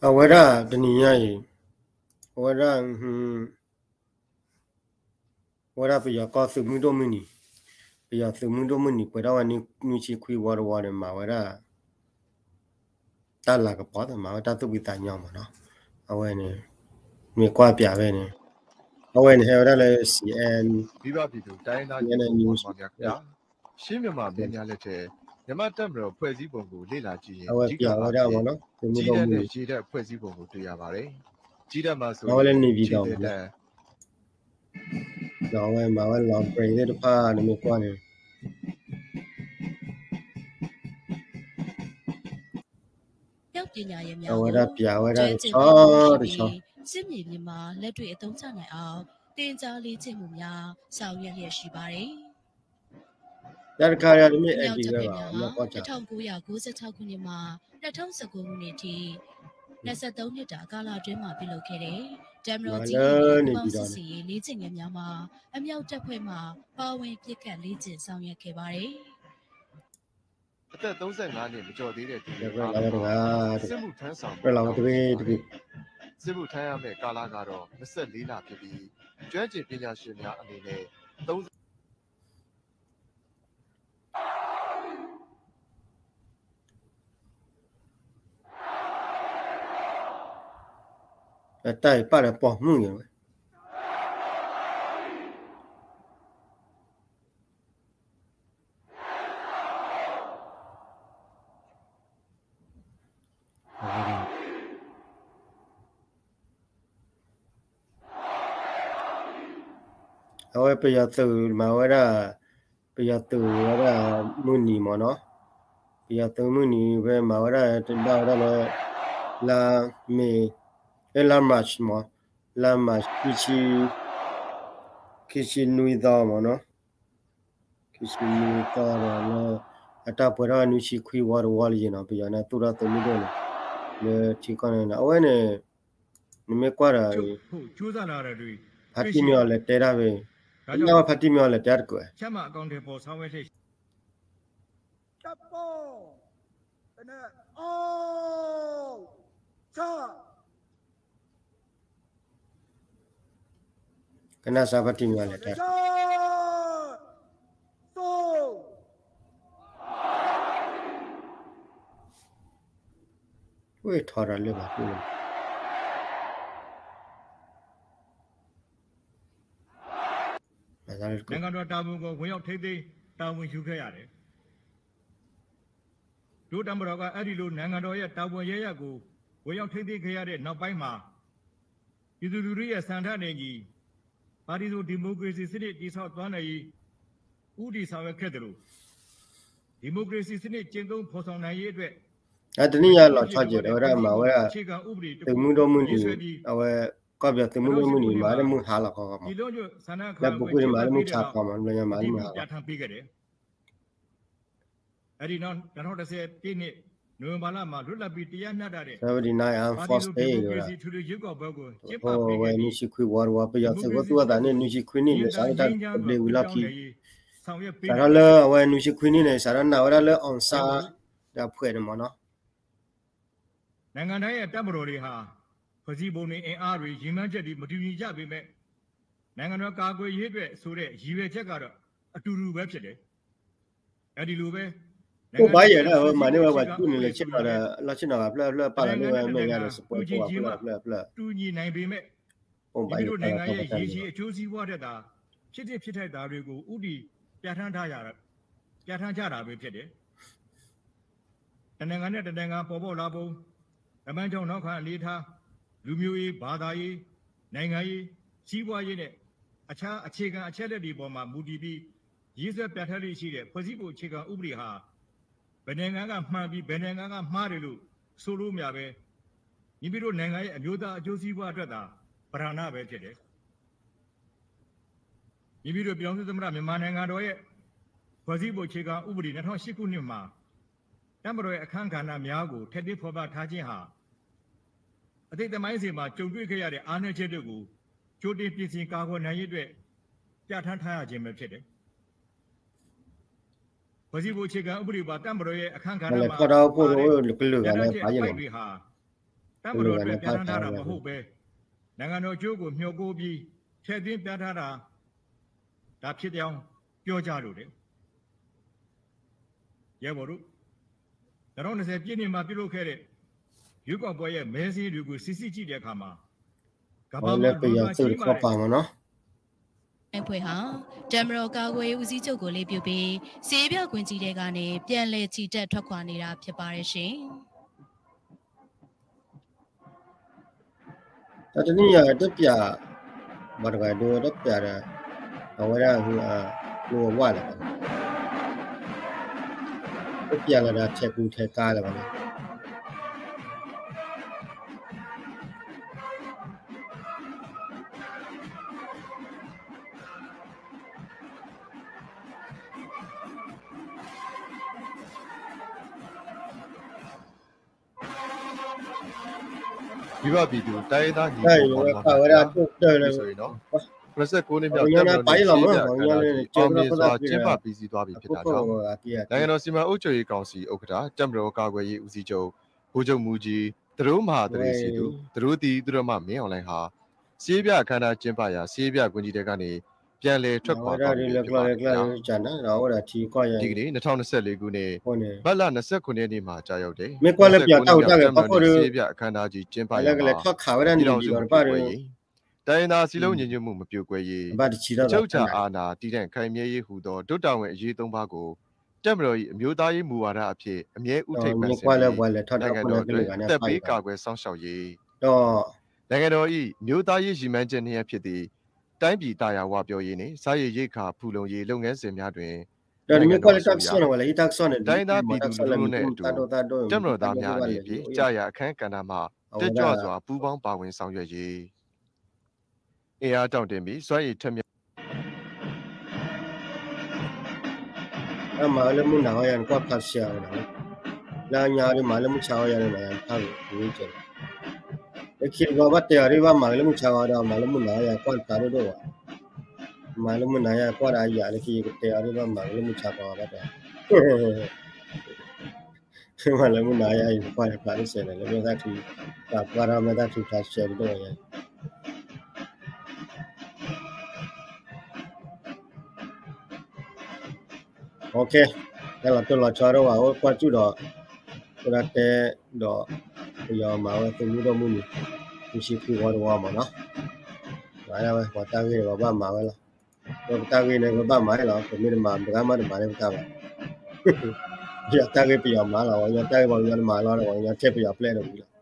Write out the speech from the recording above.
Awara deniya awara wara pe ya ka su mundo muni pe ya su mundo muni pe da ni chi khui war ma wara ta la ka pa da ma ta tu bi ta nya ma no awe ni mi kwa pya ve ni awe ni he wara le CN မိဘပြည်သူတိုင်းသားညီကိုမောင်နှမများခင်ဗျာရှင်းမြန်မာမင်းများလက်ထက်မြန်မာတပ်မတော်ဖွဲ့စည်းပုံကိုလေ့လာကြည့်ရင် awe အဓိက pya အား wara ဖြ ma င့် no su ကြီး mundo တဲ့နဲ့ muni ရေတဲ့ဖွဲ့စည်းပုံကိုတွေ့ရပါတယ်ကြီးတဲ့မှာဆို awe le ni bi ကြီး da တဲ့ ma တဲ့ no awe ma wa long pray de pa ni mi kwa ni ပျောက်ပညာရေးများ awe ကို da pya wara ကျွဲကျင် cha ပမှုရှိ de ပြီး cha စစ်မြေပြင်မှာလက်တွေ့အသုံးချနိုင်အောင်တင်ကြားလေ့ကျင့်မှုများဆောင်ရွက်လျက်ရှိပါတယ် ya ka ya ni ။မြောက် anti တပ် ve ဖွဲ့ ba များ ma ဟာ kwa cha 1996 ခုနှစ်မှ2019 ခုနှစ်ထိ23နှစ်တာကာလအတွင်းမှာပြုလုပ်ခဲ့တဲ့တမ်မတော်ကြီးရဲ့ပူပေါင်းစစ်စီရေးလေ့ကျင့်ခန်းများမှာအမြောက်တပ်ဖွဲ့မှပါဝင်ပြစ်ခတ်လေ့ကျင့်ဆောင်ရွက်ခဲ့ပါတယ်။ အသက်35နှစ်မကျော်သေးတဲ့သူတွေ ya အား la လုံး ga စစ်မှုထမ်းဆောင် ya la ga de စစ်မှုထမ်းရမယ့်ကာလကတော့24လဖြစ်ပြီးကျွမ်းကျင်ပညာရှင်များအနေနဲ့30 tai pa le po mu ye awe pe ya tu ma wara pe ya tu wara mu ni mo no pe ya tu mu ni ve ma wara da le la me la march mo la march kichi nui da mo no kichi nui da le ata pura ni chi khui war ye no pe ya na tu ra tu mi do le chi ka ne awe ne ni me kwa ra ကျိုးစားလာတဲ့တွေ ဖတ်တိမြော်လဲတဲတာပဲအနာဖတ်တိမြော်လဲတဲတကွယ် ချက်မှအကောင့်တွေပေါ်ဆောင်ရွက်တဲ့တပ်ပေါ်တနက်အော်ချ ကနစာဖတ်တိမြော်လဲတဲ ဆို ဝေထော်ရလဲပါဘူး နိုင်ငံတော်တာဝန်ကိုဝင်ရောက်ထိသိမ်းတာဝန်ယူခဲ့ရတယ်ဒုတမတော်ကအဲ့ဒီလိုနိုင်ငံတော်ရဲ့တာဝန်ရရကိုဝင်ရောက်ထိသိမ်းခဲ့ရတဲ့နောက်ပိုင်းမှာပြည်သူလူထုရဲ့စံထနေကြီးပါတီစုဒီမိုကရေစီစနစ်တည်ဆောက်သွားနိုင်ရေးဥတီဆောင်ရွက်ခဲ့တယ်လို့ဒီမိုကရေစီစနစ်ကျင့်သုံးဖော်ဆောင်နိုင်ရေးအတွက် အဲ့တနည်းရလောက်ချကြတယ်ရမှာဝဲ အခြေခံဥပဒေ တမှုတော်မှုနီအဝဲကောပြတမှုတော်မှုနီမာရမှုဟာလောက်ကောမှာ ဒီလိုမျိုးဆန္ဒခါ လက်ပုကူမာရမှုချပါမှာလည်းမာရမှုဟာ ပြဋ္ဌာန်းပေးခဲ့တယ်အဲ့ဒီနောက်2010ပြည့်နှစ်နိုဝင်ဘာလမှာလွတ်လပ်ပြီးတရားမျှတတဲ့ 79 and first day ဒီမိုကရေ ရ စီထူထူရွေးကောက်ပွဲကိုကျင်းပ ဟို ပေး ဝဲ ခဲ့ နီ ပြီး ရှိခွေဝါဝါပြရစကိုသူကတာနေနီရှိခွေနီလေစာတာဘလေဝလာကီ ဆောင်ရွက်ပေး ဒါရလဲဝဲနီရှိခွေနီလေစာရနာဝရလဲအောင်စာဒါဖွဲ့တယ်မနော် နိုင်ငံတိုင်းရဲ့တပ်မတော်တွေဟာဖွဲ့စည်းပုံတွေအင်အားတွေရည်မှန်းချက်တွေမတူညီကြပေမဲ့နိုင်ငံတော်ကာကွယ်ရေးအတွက်ဆိုတဲ့ရည်ရွယ်ချက်ကတော့အတူတူပဲဖြစ်တယ်အဲ့ဒီလိုပဲ ဟိုဘာရလဲဟိုမနေဝါတူနေလေချက်တော့လာချင်တော့ဖလက်ပါလာနေဝဲမရတဲ့စပေါ်ပေါ်ဖလက် တူညီနိုင်ပေမဲ့ ပုံပါ ဒီ ရ လို တာ နိုင်ငံ တော့ ရဲ့ ပါ ရေရှည်အကျိုးစီးပွားတဲ့တာဖြစ်ထိုက်တာတွေကိုဥတီပြဋ္ဌာန်းထားရတာပြဋ္ဌာန်းကြတာပဲဖြစ်တယ်တနိုင်ငံနဲ့တနိုင်ငံပေါ်ပေါက်လာပုံအမှန်ကြောင့်နောက်ခံအနေထားလူမျိုးရေးဘာသာရေးနိုင်ငံရေးစီးပွားရေးနဲ့အခြားအခြေခံအချက်လက်တွေပေါ်မှာမူတည်ပြီးရေးဆွဲပြဋ္ဌာန်းလေးရှိတဲ့ဖွဲ့စည်းပုံအခြေခံဥပဒေဟာဘယ်နိုင်ငံကမှန်ပြီးဘယ်နိုင်ငံကမှားတယ်လို့ဆိုလို့မရပဲမိမိတို့နိုင်ငံရဲ့အမျိုးသားအကျိုးစီးပွားအတွက်သာပဓာနပဲဖြစ်တယ်မိမိတို့ပြည်ထောင်စုသမ္မတမြန်မာနိုင်ငံတော်ရဲ့ဖွဲ့စည်းပုံအခြေခံဥပဒေ2008ခုနှစ်မှာတမတော်ရဲ့အခမ်းကဏ္ဍများကိုထက်သွင်းဖော်ပြထားခြင်းဟာအတိတ်သမိုင်းစဉ်မှာကြုံတွေ့ခဲ့ရတဲ့အားနည်းချက်တွေကိုကြိုတင်ပြင်ဆင်ကာကွယ်နိုင်ရေးအတွက်ပြဋ္ဌာန်းထားရခြင်းပဲဖြစ်တယ်ဖွဲ့စည်းပုံအခြေခံဥပဒေပါတမတော်ရဲ့အခမ်းကဏ္ဍမှာ ခေါ်တော့ဖို့လို့ကလူကလည်းပါရ တွေ နော် ဟာတ တမတော်အတွက်ပြဋ္ဌာန်းထားတာမဟုတ်ပဲနိုင်ငံတော်ကျိုးကိုမျှော်ကိုပြီးထည့်သွင်းပြဋ္ဌာန်းတာဒါဖြစ်ကြောင်းပြောကြလို့တယ်ရဲဘော်တို့2020ပြည့်နှစ်မှာပြုလုပ်ခဲ့တဲ့ရွေးကောက်ပွဲရဲ့မဲစည်းတွေကိုစစ်စစ်ကြည့်တဲ့အခါမှာကမ္ဘာမှာပြရစုခေါ်ပါမနော်အဖွဲ့ဟာတမတော်ကာကွယ်ဦးစီးချုပ်ကိုလေးပြုပြီးစေပြကွင်းကြီးတွေကနေပြန်လည်ချီတက်ထွက်ခွာနေတာဖြစ်ပါတယ်ရှင်တနည်းရတက်ပြဘာတကယ်တော့တက်ပြတာအဝရဟိုလိုဝါလာတက်ပြလာတာချက်ကူထဲကားလာပါလားဒီဘပြည်သူတိုင်းသားညီကိုပေါ်မှာဆိုရင်နော်29နှစ်မြောက်ကျင်းပပြီးစီးသွားပြီဖြစ်တာကြောင့်နိုင်ငံတော်စီမံအုပ်ချုပ်ရေးကောင်စီဥက္ကဋ္ဌတပ်မတော်ကာကွယ်ရေးဦးစီးချုပ်ဗိုလ်ချုပ်မူကြီးသူတို့မဟာတရေစီသူတို့ဒီသူတို့မှမင်းအောင်လိုင်းဟာစီးပြအခမ်းအနားကျင်းပရာစီးပြကွန်ကြီးတွေကနေပြန်လည်ထွက်ခွာသွားပြီဖြစ်ပါတယ်။ဂျာနာတော့ဟိုတီကွာရဒီကနေ့2024ခုနှစ်ဘတ်လ29ရက်နေ့မှာကြာရောက်တယ်။မကွာလည်းပြတောက်တာပဲပေါ့။စီးပြအခမ်းအနားကြီးကျင်းပရာလည်းထွက်ခါဝရနေပြီးတော့ပါတယ်။တိုင်းသားစီလုံးညီညွတ်မှုမပြိုကွဲရေးချုပ်ချအာဏာတည်တဲ့ခိုင်မြဲရေးဟူသောဒုတာဝန်အရေး3ပါးကိုတက်မတော်၏အမျိုးသားရေးမူဝါဒအဖြစ်အမြဲဥထိပ်ပန်းစဉ်နိုင်ငံတော်အတွက်တက်ပေးကာကွယ်စောင့်ရှောက်ရေးတော့နိုင်ငံတော်၏မျိုးသားရေးရည်မှန်းချက်နှစ်ရပ်ဖြစ်သည့်တိုင်းပြည်တာယာဝပြောရေးနှင့်စားရည်ရိတ်ခါဖူလုံရေးလုပ်ငန်းစဉ်များတွင်ဒါမျိုးကလည်းတက်ဆွမ်းတယ်လေတက်ဆွမ်းတယ်တိုင်းသားပြည်သူလူထုနဲ့အတူတက်မတော်သားများအနေဖြင့်ကြာရအခမ်းကဏ္ဍမှာတက်ကြွစွာပူးပေါင်းပါဝင်ဆောင်ရွက်ရေးအင်အားတောင့်တင်ပြီးစွမ်းရည်ထက်မြက်အမလည်းမနာရန်ကွာဖတ်ရှာတယ်လာညာရီမလည်းမချောရတယ်မရထားဘူးဒီကျတယ်အခီဘာဘတ်တရားရီဘာမလည်းမချောရတော့မလည်းမနာရကွာတာလို့တော့မလည်းမနာရကွာရရလေခီတရားရီဘာမလည်းမချောပါတော့မလည်းမနာရကွာပါလိစတယ်လည်းပဲသားသူပါရမသားသူထားရှယ်တော့ရโอเคแล้วเราตัวเราชอบว่าพอจุดดอกเราแต่ดอกยอมมาว่าตัวนี้တော့မှုนี่ရှိပြီးတော့မှာเนาะဒါရပဲဘာတာကြီးဘာမှမှာပဲလားတော့တာကြီးနဲ့ဘာမှမလားကိုမိမဘာမှမလည်းမတာပါရတာကြီးပြအောင်မလားရတာကြီးဘာလို့မလားတော့ရချက်ပြအောင်ပလဲတော့ပြီလား